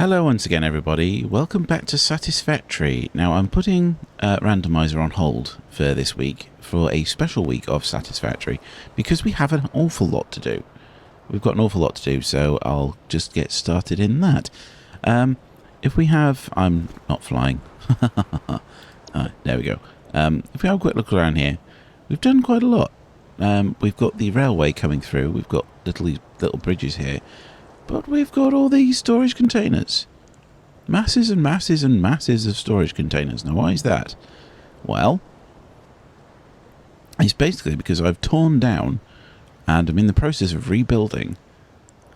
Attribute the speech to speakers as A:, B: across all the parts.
A: Hello once again everybody, welcome back to Satisfactory. Now I'm putting Randomiser on hold for this week, for a special week of Satisfactory, because we have an awful lot to do. We've got an awful lot to do, so I'll just get started in that. If we have... I'm not flying. There we go. If we have a quick look around here, we've done quite a lot. We've got the railway coming through, we've got little bridges here. But we've got all these storage containers. Masses and masses and masses of storage containers. Now, why is that? Well, it's basically because I've torn down and I'm in the process of rebuilding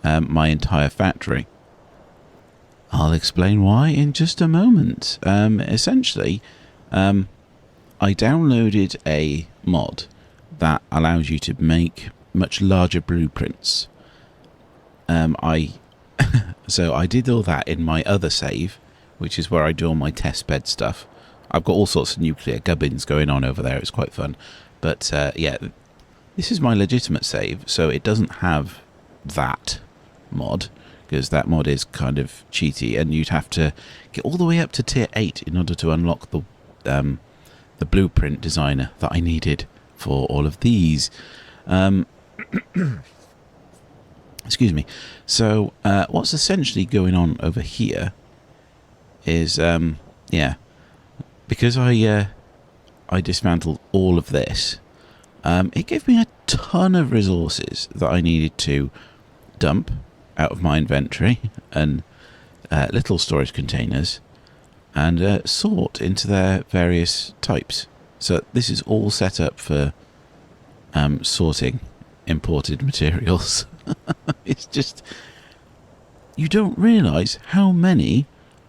A: my entire factory. I'll explain why in just a moment. Essentially, I downloaded a mod that allows you to make much larger blueprints. So I did all that in my other save, which is where I do all my testbed stuff. I've got all sorts of nuclear gubbins going on over there. It's quite fun. But yeah, this is my legitimate save, so it doesn't have that mod, because that mod is kind of cheaty, and you'd have to get all the way up to tier 8 in order to unlock the blueprint designer that I needed for all of these. Excuse me. So, what's essentially going on over here is, yeah, because I dismantled all of this, it gave me a ton of resources that I needed to dump out of my inventory and little storage containers and sort into their various types. So this is all set up for sorting imported materials. It's just, you don't realise how many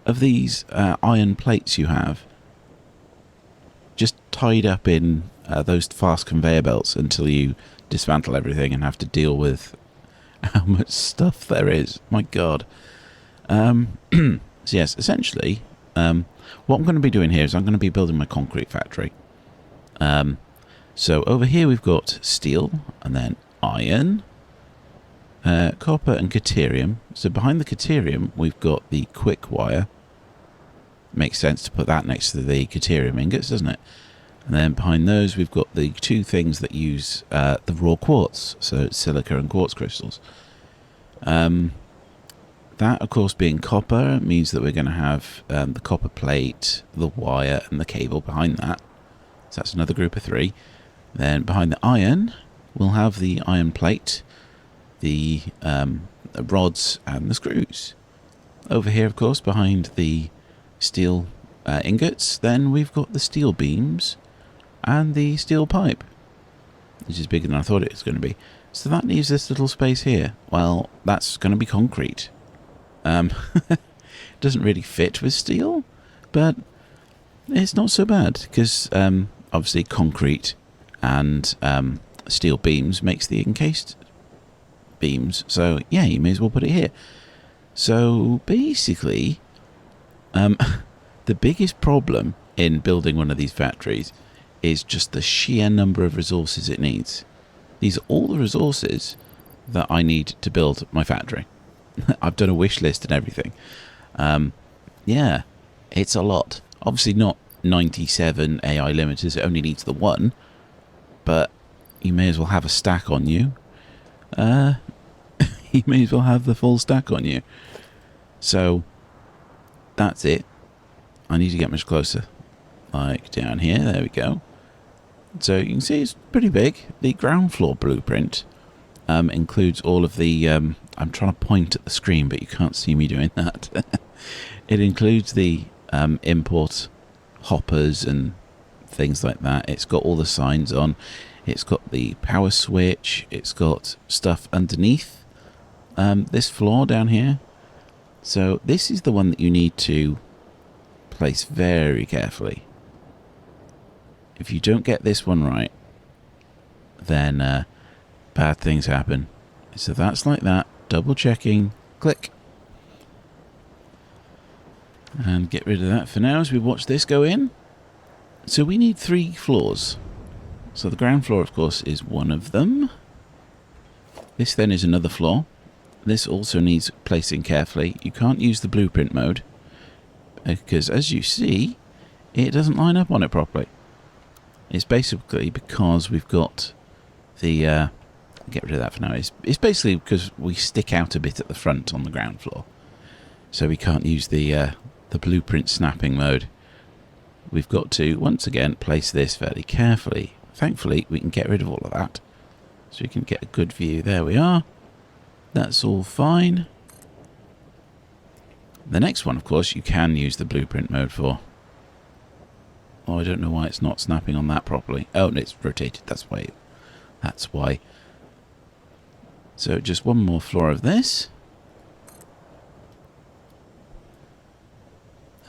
A: of these iron plates you have just tied up in those fast conveyor belts until you dismantle everything and have to deal with how much stuff there is. My God. So yes, essentially, what I'm going to be doing here is I'm going to be building my concrete factory. So over here we've got steel and then iron, copper and caterium. So behind the caterium we've got the quick wire. Makes sense to put that next to the caterium ingots, doesn't it? And then behind those we've got the two things that use the raw quartz, so silica and quartz crystals. That of course being copper means that we're going to have the copper plate, the wire and the cable behind that. So that's another group of 3. Then behind the iron we'll have the iron plate, the rods and the screws. Over here, of course, behind the steel ingots, then we've got the steel beams and the steel pipe, which is bigger than I thought it was going to be. So that leaves this little space here. Well, that's going to be concrete. Doesn't really fit with steel, but it's not so bad, because obviously concrete and steel beams makes the encased beams, so yeah, you may as well put it here. So basically, the biggest problem in building one of these factories is just the sheer number of resources it needs. These are all the resources that I need to build my factory. I've done a wish list and everything. Yeah, it's a lot. Obviously not 97 AI limiters, it only needs the 1, but you may as well have a stack on you. You may as well have the full stack on you. So that's it. I need to get much closer, like down here. There we go. So you can see it's pretty big. The ground floor blueprint includes all of the I'm trying to point at the screen, but you can't see me doing that. It includes the import hoppers and things like that. It's got all the signs on. It's got the power switch. It's got stuff underneath this floor down here. So this is the one that you need to place very carefully. If you don't get this one right, then bad things happen. So that's like that. Double checking. Click. And get rid of that for now as we watch this go in. So we need 3 floors. So the ground floor, of course, is one of them. This then is another floor. this also needs placing carefully. You can't use the blueprint mode because, as you see, it doesn't line up on it properly. It's basically because we've got the... get rid of that for now. It's basically because we stick out a bit at the front on the ground floor. So we can't use the blueprint snapping mode. We've got to, once again, place this fairly carefully. Thankfully, we can get rid of all of that. So we can get a good view. There we are. That's all fine. The next one, of course, you can use the blueprint mode for. Oh, I don't know why it's not snapping on that properly. Oh, no, it's rotated. That's why. That's why. So just one more floor of this.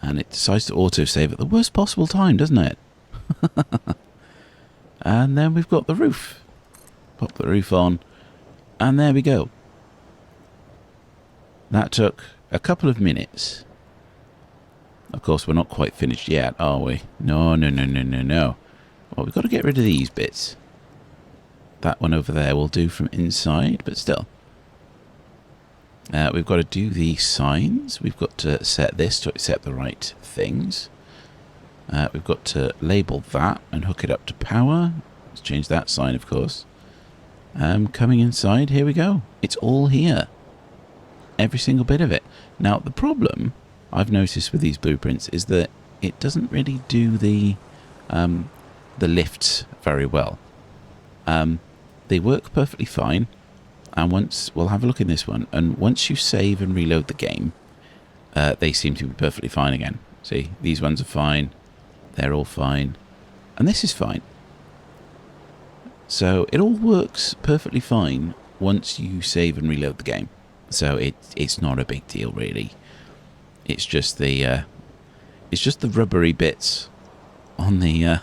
A: And it decides to autosave at the worst possible time, doesn't it? And then we've got the roof. Pop the roof on. And there we go. That took a couple of minutes. Of course, we're not quite finished yet, are we? No. Well, we've got to get rid of these bits. That one over there will do from inside, but still. We've got to do the signs. We've got to set this to accept the right things. We've got to label that and hook it up to power. Let's change that sign, of course. Coming inside, here we go. It's all here. Every single bit of it. Now, the problem I've noticed with these blueprints is that it doesn't really do the lifts very well. They work perfectly fine. And once, we'll have a look in this one, and once you save and reload the game, they seem to be perfectly fine again. See, these ones are fine, they're all fine, and this is fine. So it all works perfectly fine once you save and reload the game. So it's not a big deal really. It's just the rubbery bits on the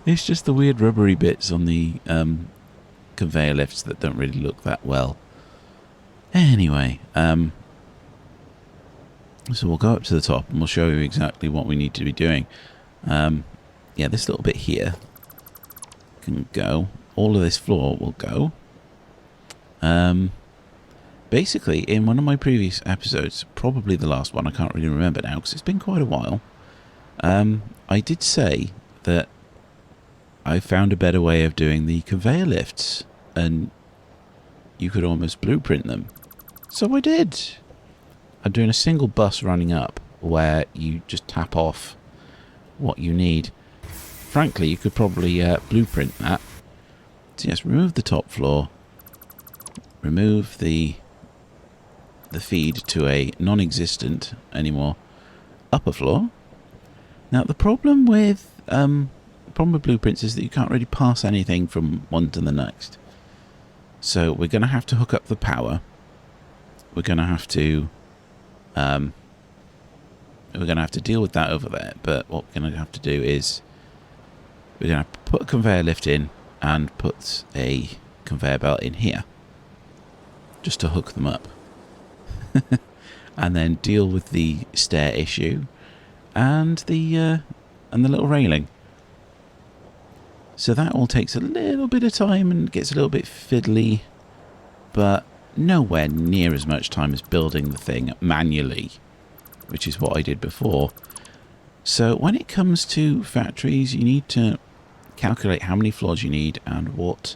A: it's just the weird rubbery bits on the conveyor lifts that don't really look that well. Anyway, so we'll go up to the top and we'll show you exactly what we need to be doing. Yeah, this little bit here can go. All of this floor will go. Basically, in one of my previous episodes, probably the last one, I can't really remember now because it's been quite a while, I did say that I found a better way of doing the conveyor lifts, and you could almost blueprint them. So I did. I'm doing a single bus running up where you just tap off what you need. Frankly, you could probably blueprint that. So yes, remove the top floor, remove the feed to a non-existent anymore upper floor. Now the problem with blueprints is that you can't really pass anything from one to the next. So we're going to have to hook up the power. We're going to have to deal with that over there. But what we're going to have to do is we're going to put a conveyor lift in and put a conveyor belt in here, just to hook them up, and then deal with the stair issue and the little railing. So that all takes a little bit of time and gets a little bit fiddly, but nowhere near as much time as building the thing manually, which is what I did before. So when it comes to factories, you need to calculate how many floors you need and what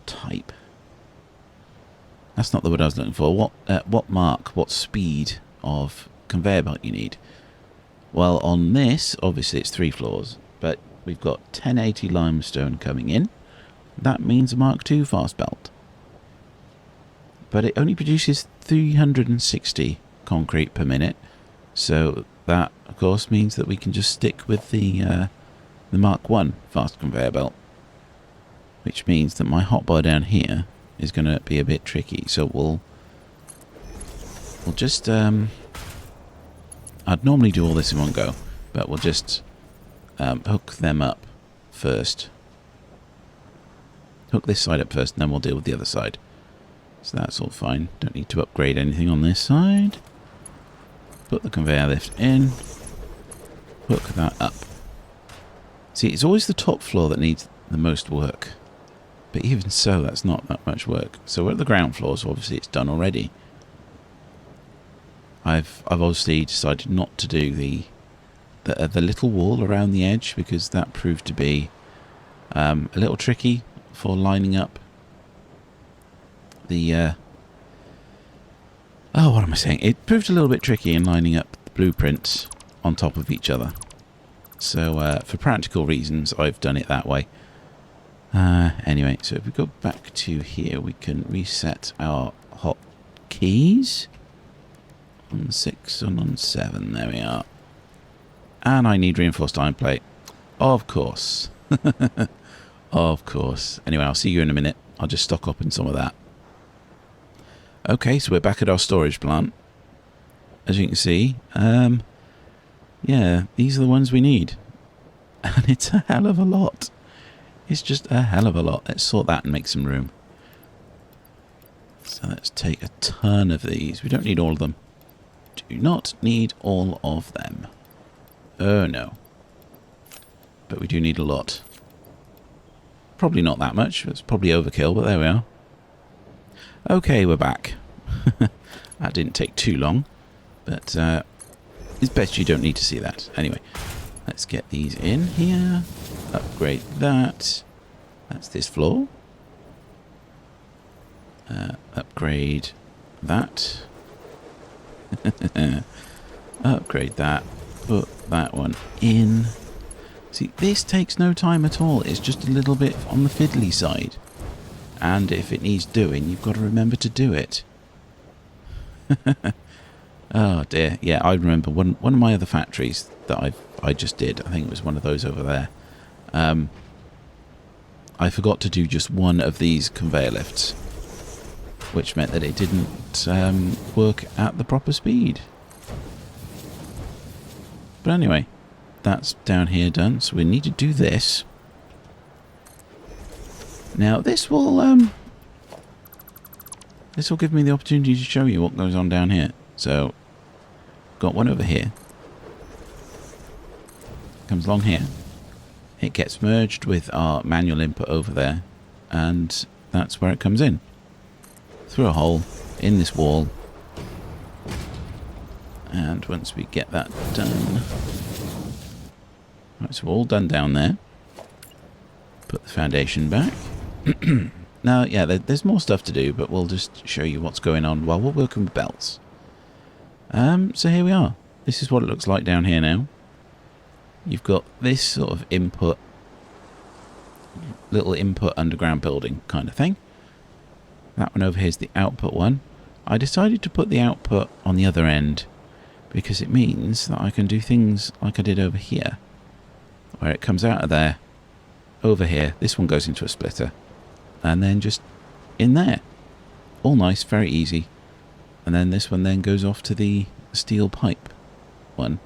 A: type. That's not the word I was looking for. What speed of conveyor belt you need. Well, on this, obviously it's 3 floors, but we've got 1080 limestone coming in. That means a Mark II fast belt. But it only produces 360 concrete per minute, so that, of course, means that we can just stick with the Mark I fast conveyor belt, which means that my hotbar down here is going to be a bit tricky. So we'll just I'd normally do all this in one go, but we'll just hook them up first. Hook this side up first, and then we'll deal with the other side. So that's all fine. Don't need to upgrade anything on this side. Put the conveyor lift in. Hook that up. See, it's always the top floor that needs the most work. But even so, that's not that much work. So we're at the ground floor, so obviously it's done already. I've obviously decided not to do the little wall around the edge, because that proved to be a little tricky for lining up the... oh, what am I saying? It proved a little bit tricky in lining up the blueprints on top of each other. So for practical reasons, I've done it that way. Anyway, so if we go back to here, we can reset our hotkeys. On 6 and on 7, there we are. And I need reinforced iron plate. Of course. Of course. Anyway, I'll see you in a minute. I'll just stock up on some of that. Okay, so we're back at our storage plant. As you can see, yeah, these are the ones we need. And it's a hell of a lot. It's just a hell of a lot. Let's sort that and make some room. So let's take a ton of these. We don't need all of them. Do not need all of them. Oh no. But we do need a lot. Probably not that much. It's probably overkill, but there we are. Okay, we're back. That didn't take too long. But it's best you don't need to see that. Anyway, let's get these in here. Upgrade that. That's this floor. Upgrade that. Upgrade that. Put that one in. See, this takes no time at all. It's just a little bit on the fiddly side. And if it needs doing, you've got to remember to do it. Oh dear. Yeah, I remember one of my other factories that I just did. I think it was one of those over there. I forgot to do just one of these conveyor lifts, which meant that it didn't work at the proper speed. But anyway, that's down here done. So we need to do this. Now this will give me the opportunity to show you what goes on down here. So, got one over here. Comes along here. It gets merged with our manual input over there, and that's where it comes in. Through a hole in this wall. And once we get that done... Right, so we're all done down there. Put the foundation back. Now, yeah, there's more stuff to do, but we'll just show you what's going on while we're working with belts. So here we are. This is what it looks like down here now. You've got this sort of input, little input underground building kind of thing. That one over here is the output one. I decided to put the output on the other end because it means that I can do things like I did over here, where it comes out of there, over here. This one goes into a splitter, and then just in there. All nice, very easy. And then this one then goes off to the steel pipe one.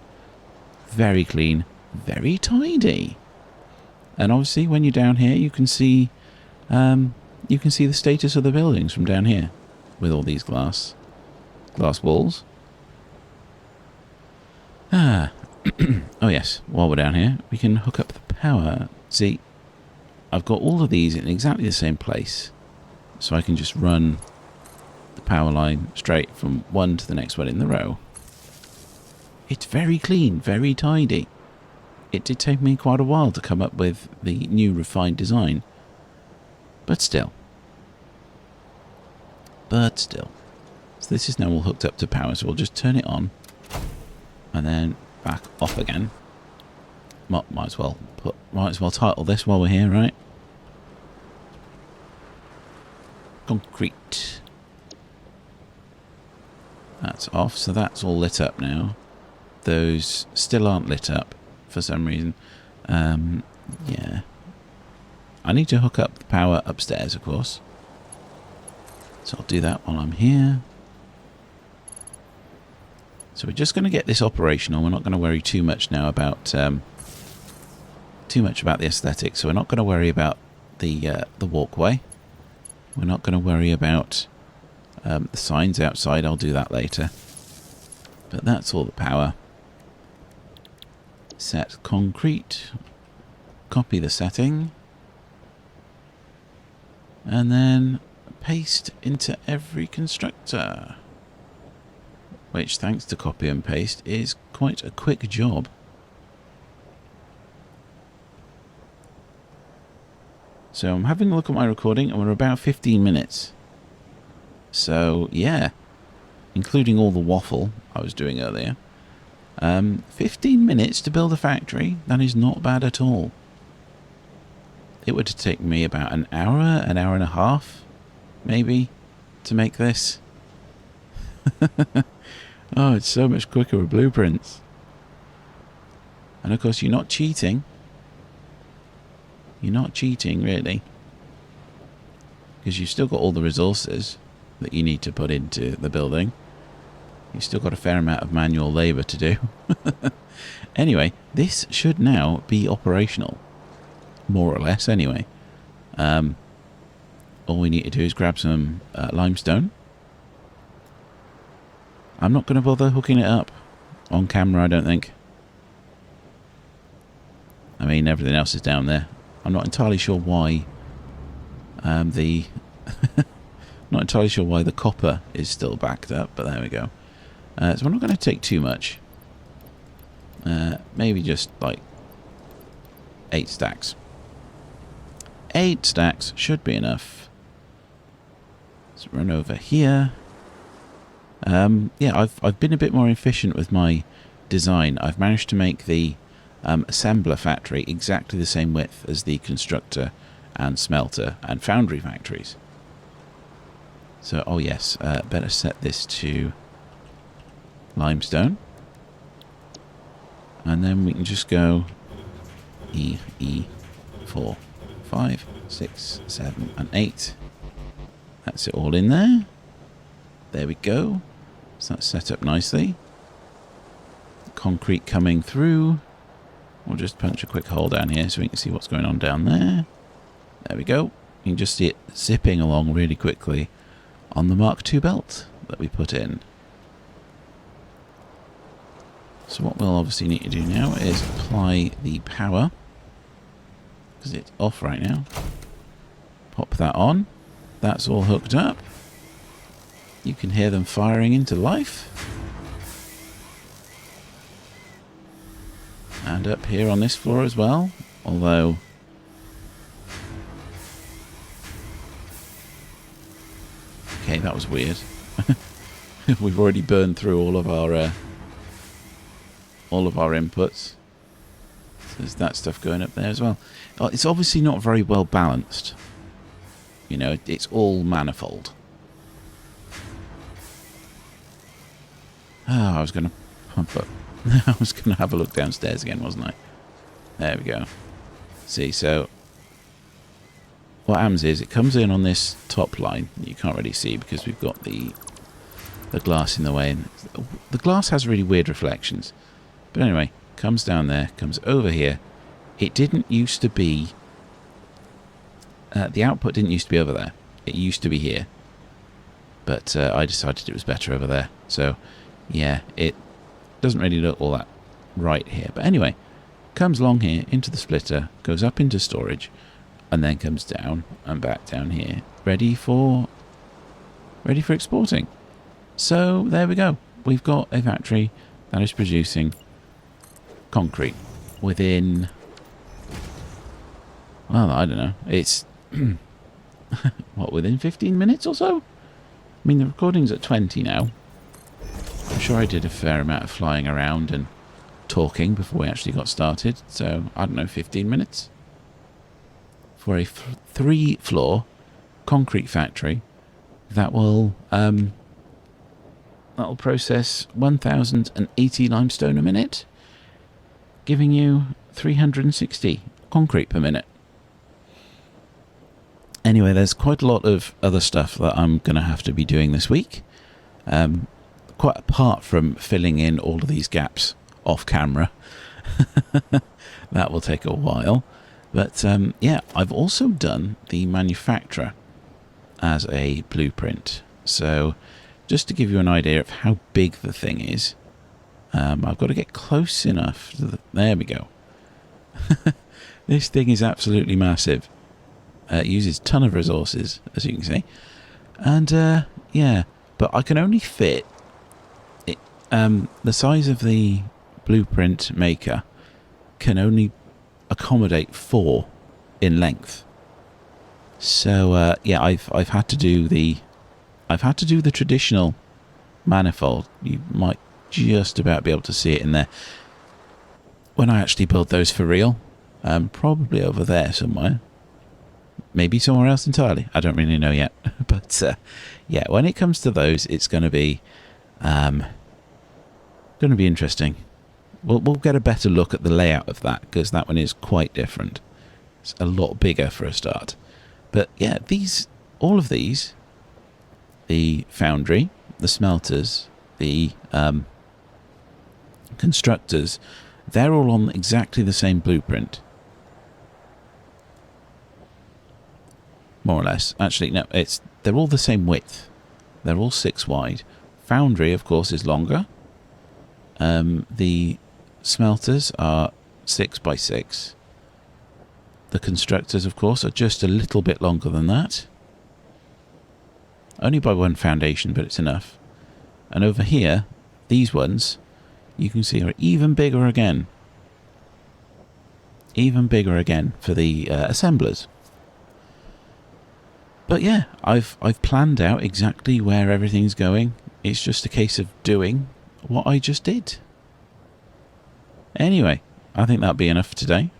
A: Very clean, very tidy. And obviously when you're down here you can see the status of the buildings from down here with all these glass walls. Oh yes, while we're down here we can hook up the power. See, I've got all of these in exactly the same place, so I can just run the power line straight from one to the next one in the row. It's very clean, very tidy. It did take me quite a while to come up with the new refined design. But still. So this is now all hooked up to power, so we'll just turn it on. And then back off again. Might as well title this while we're here, right? Concrete. That's off, so that's all lit up now. Those still aren't lit up for some reason. Yeah. I need to hook up the power upstairs, of course. So I'll do that while I'm here. So we're just going to get this operational. We're not going to worry too much now about the aesthetics. So we're not going to worry about the walkway. We're not going to worry about the signs outside. I'll do that later. But that's all the power. Set concrete. copy the setting, and then paste into every constructor, which, thanks to copy and paste, is quite a quick job. So I'm having a look at my recording, and we're about 15 minutes. So, yeah, including all the waffle I was doing earlier. 15 minutes to build a factory, that is not bad at all. It would take me about an hour and a half, maybe, to make this. Oh, it's so much quicker with blueprints. And of course, you're not cheating. You're not cheating, really. Because you've still got all the resources that you need to put into the building. You've still got a fair amount of manual labour to do. Anyway, this should now be operational. More or less, anyway. All we need to do is grab some limestone. I'm not going to bother hooking it up on camera, I don't think. I mean, everything else is down there. I'm not entirely sure why not entirely sure why the copper is still backed up, but there we go. So we're not going to take too much. Maybe just like 8 stacks. 8 stacks should be enough. Let's run over here. Yeah, I've been a bit more efficient with my design. I've managed to make the assembler factory exactly the same width as the constructor and smelter and foundry factories. So, oh yes, better set this to limestone. And then we can just go E, 4, 5, 6, 7, and 8. That's it all in there. There we go. So that's set up nicely. Concrete coming through. We'll just punch a quick hole down here so we can see what's going on down there. There we go. You can just see it zipping along really quickly on the Mark II belt that we put in. So what we'll obviously need to do now is apply the power, because it's off right now. Pop that on. That's all hooked up. You can hear them firing into life. And up here on this floor as well, although okay, that was weird. We've already burned through all of our inputs. So there's that stuff going up there as well. It's obviously not very well balanced. You know, it's all manifold. Oh, I was going to pump up. I was going to have a look downstairs again, wasn't I? There we go. See, so what happens is it comes in on this top line. You can't really see because we've got the glass in the way. And the glass has really weird reflections. But anyway, comes down there, comes over here. It didn't used to be... the output didn't used to be over there. It used to be here. But I decided it was better over there. So, yeah, it doesn't really look all that right here. But anyway, comes along here into the splitter, goes up into storage, and then comes down and back down here, ready for exporting. So there we go. We've got a factory that is producing concrete within, well, I don't know. It's what, within 15 minutes or so? I mean, the recording's at 20 now. I'm sure I did a fair amount of flying around and talking before we actually got started. So, I don't know, 15 minutes? For a 3-floor concrete factory that will process 1,080 limestone a minute, giving you 360 concrete per minute. Anyway, there's quite a lot of other stuff that I'm going to have to be doing this week. Quite apart from filling in all of these gaps off camera. That will take a while. But yeah, I've also done the manufacturer as a blueprint. So just to give you an idea of how big the thing is, I've got to get close enough to there we go. This thing is absolutely massive. It uses a ton of resources, as you can see. And, yeah, but I can only fit it. The size of the blueprint maker can only accommodate 4 in length. So, yeah, I've had to do the traditional manifold. You might just about be able to see it in there. When I actually build those for real, probably over there somewhere. Maybe somewhere else entirely. I don't really know yet. But, yeah, when it comes to those, it's going to be interesting. We'll get a better look at the layout of that, because that one is quite different. It's a lot bigger for a start. But, yeah, all of these, the foundry, the smelters, the constructors, they're all on exactly the same blueprint. More or less. Actually, no, they're all the same width. They're all 6 wide. Foundry, of course, is longer. The smelters are 6 by 6. The constructors, of course, are just a little bit longer than that. Only by 1 foundation, but it's enough. And over here, these ones, you can see, are even bigger again. Even bigger again for the assemblers. But yeah, I've planned out exactly where everything's going. It's just a case of doing what I just did. Anyway, I think that'll be enough for today.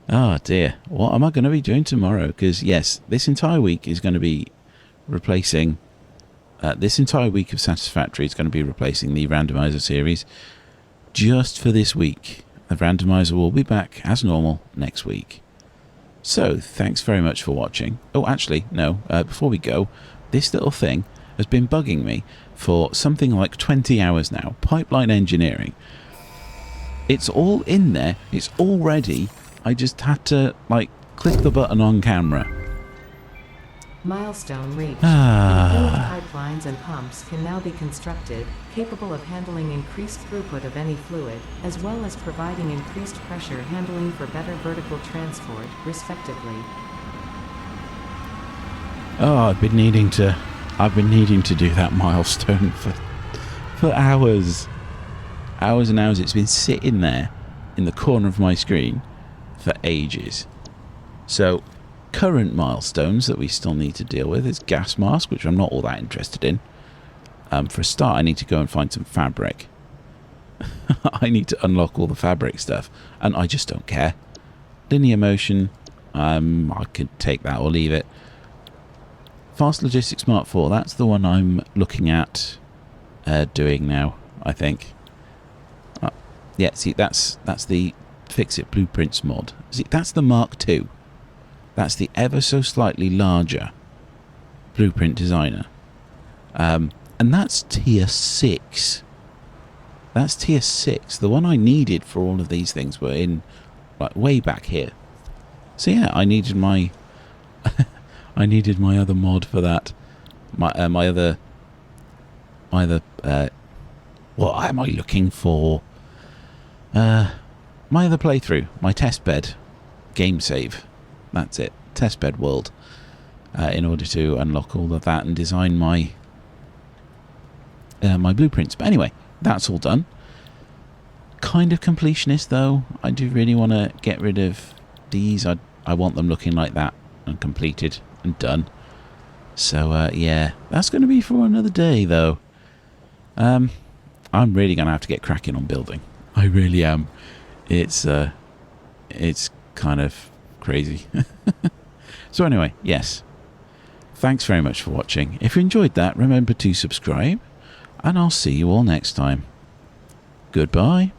A: Oh dear, what am I going to be doing tomorrow? Because yes, this entire week is going to be replacing... this entire week of Satisfactory is going to be replacing the Randomiser series. Just for this week. The Randomiser will be back as normal next week. So, thanks very much for watching. Oh, actually, no, before we go, this little thing has been bugging me for something like 20 hours now. Pipeline engineering. It's all in there. It's all ready. I just had to, like, click the button on camera.
B: Milestone reached. Improved pipelines and pumps can now be constructed, capable of handling increased throughput of any fluid, as well as providing increased pressure handling for better vertical transport, respectively.
A: Oh, I've been needing to do that milestone for hours. Hours and hours. It's been sitting there in the corner of my screen for ages. So, current milestones that we still need to deal with is gas mask, which I'm not all that interested in. For a start, I need to go and find some fabric. I need to unlock all the fabric stuff, and I just don't care. Linear motion, I could take that or leave it. Fast Logistics Mark 4, that's the one I'm looking at doing now, I think. Yeah, see, that's the Fix-It Blueprints mod. See, that's the Mark 2. That's the ever so slightly larger Blueprint Designer. And that's tier 6. That's tier 6. The one I needed for all of these things were in, like, way back here. So yeah, I needed my I needed my other mod for that. My other what am I looking for? My other playthrough, my testbed game save. That's it, testbed world. In order to unlock all of that and design my my blueprints. But anyway, that's all done. Kind of completionist though. I do really want to get rid of these. I want them looking like that and completed and done. So yeah, that's going to be for another day though. I'm really going to have to get cracking on building. I really am. It's kind of crazy. So anyway, yes. Thanks very much for watching. If you enjoyed that, remember to subscribe, and I'll see you all next time. Goodbye.